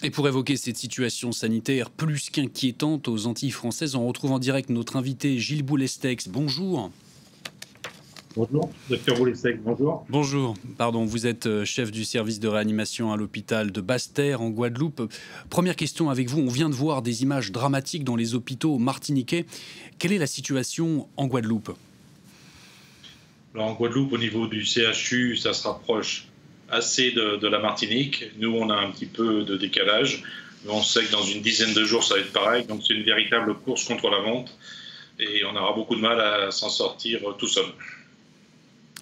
Et pour évoquer cette situation sanitaire plus qu'inquiétante aux Antilles françaises, on retrouve en direct notre invité Gilles Boulestex. Bonjour. Bonjour, docteur Boulestec, bonjour. Bonjour, pardon, vous êtes chef du service de réanimation à l'hôpital de Basse-Terre en Guadeloupe. Première question avec vous, on vient de voir des images dramatiques dans les hôpitaux martiniquais. Quelle est la situation en Guadeloupe? Alors en Guadeloupe, au niveau du CHU, ça se rapproche assez de la Martinique. Nous, on a un petit peu de décalage, mais on sait que dans une dizaine de jours, ça va être pareil. Donc c'est une véritable course contre la montre et on aura beaucoup de mal à s'en sortir tout seul.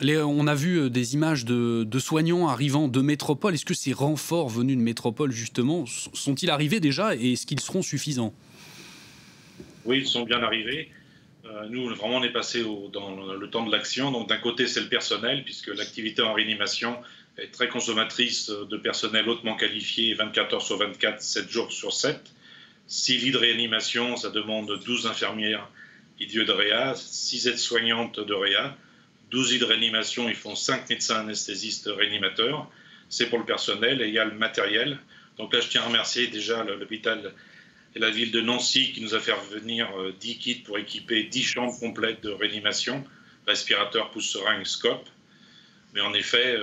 On a vu des images de soignants arrivant de métropole. Est-ce que ces renforts venus de métropole, justement, sont-ils arrivés déjà et est-ce qu'ils seront suffisants? Oui, ils sont bien arrivés. Nous, vraiment, on est passé dans le temps de l'action. Donc d'un côté, c'est le personnel, puisque l'activité en réanimation est très consommatrice de personnel hautement qualifié, 24 heures sur 24, 7 jours sur 7. 6 lits de réanimation, ça demande 12 infirmières IDIE de réa, 6 aides-soignantes de réa, 12 lits de réanimation, ils font 5 médecins anesthésistes réanimateurs. C'est pour le personnel et il y a le matériel. Donc là, je tiens à remercier déjà l'hôpital et la ville de Nancy qui nous a fait venir 10 kits pour équiper 10 chambres complètes de réanimation, respirateurs, pousse-seringues, scope. Mais en effet,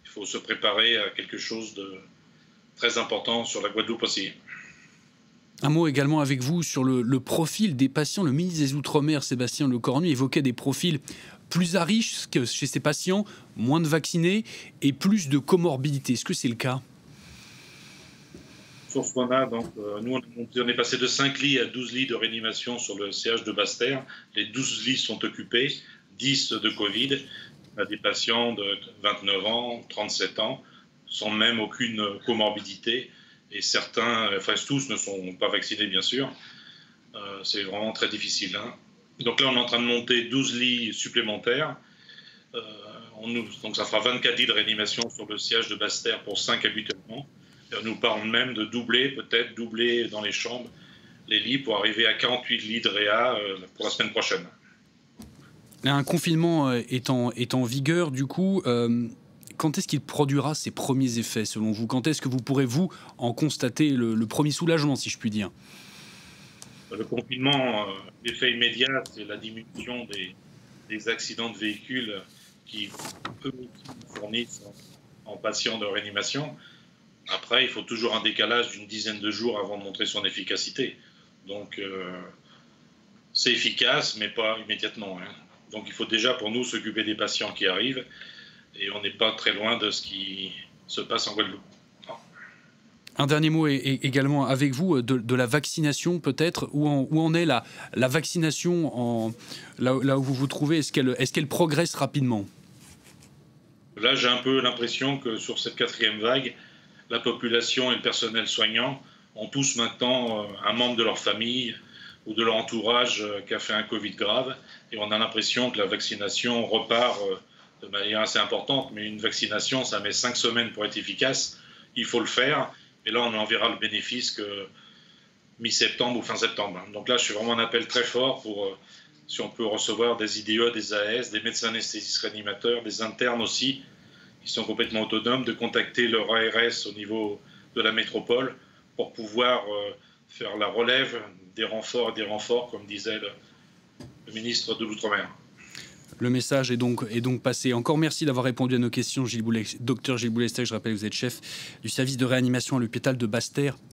il faut se préparer à quelque chose de très important sur la Guadeloupe aussi. Un mot également avec vous sur le profil des patients. Le ministre des Outre-mer, Sébastien Lecornu, évoquait des profils plus à risque chez ces patients, moins de vaccinés et plus de comorbidités. Est-ce que c'est le cas? Sur ce qu'on a, donc, nous, on est passé de 5 lits à 12 lits de réanimation sur le CH de Basse-Terre. Les 12 lits sont occupés, 10 de Covid. On a des patients de 29 ans, 37 ans, sans même aucune comorbidité. Et certains, enfin tous, ne sont pas vaccinés, bien sûr. C'est vraiment très difficile, hein. Donc là, on est en train de monter 12 lits supplémentaires. Euh, donc ça fera 24 lits de réanimation sur le siège de Basse-Terre pour 5 habituellement. Et on nous parle même de doubler, peut-être doubler dans les chambres, les lits pour arriver à 48 lits de réa pour la semaine prochaine. Un confinement est en vigueur, du coup, quand est-ce qu'il produira ses premiers effets, selon vous? Quand est-ce que vous pourrez, vous, en constater le premier soulagement, si je puis dire? Le confinement, l'effet immédiat, c'est la diminution des accidents de véhicules qui, eux, fournissent en patients de réanimation. Après, il faut toujours un décalage d'une dizaine de jours avant de montrer son efficacité. Donc, c'est efficace, mais pas immédiatement, hein. Donc, il faut déjà, pour nous, s'occuper des patients qui arrivent. Et on n'est pas très loin de ce qui se passe en Guadeloupe. Un dernier mot également avec vous, de la vaccination peut-être. Où en est la vaccination là où vous vous trouvez? Est-ce qu'elle progresse rapidement? Là, j'ai un peu l'impression que sur cette quatrième vague, la population et le personnel soignant ont tous maintenant un membre de leur famille ou de leur entourage qui a fait un Covid grave. Et on a l'impression que la vaccination repart de manière assez importante. Mais une vaccination, ça met 5 semaines pour être efficace. Il faut le faire. Et là, on en verra le bénéfice que mi-septembre ou fin septembre. Donc là, je suis vraiment un appel très fort pour, si on peut recevoir des IDE, des AS, des médecins anesthésistes réanimateurs, des internes aussi, qui sont complètement autonomes, de contacter leur ARS au niveau de la métropole pour pouvoir faire la relève des renforts, comme disait le ministre de l'Outre-mer. Le message est donc passé. Encore merci d'avoir répondu à nos questions, Docteur Gilles Boulestec. Je rappelle que vous êtes chef du service de réanimation à l'hôpital de Basse-Terre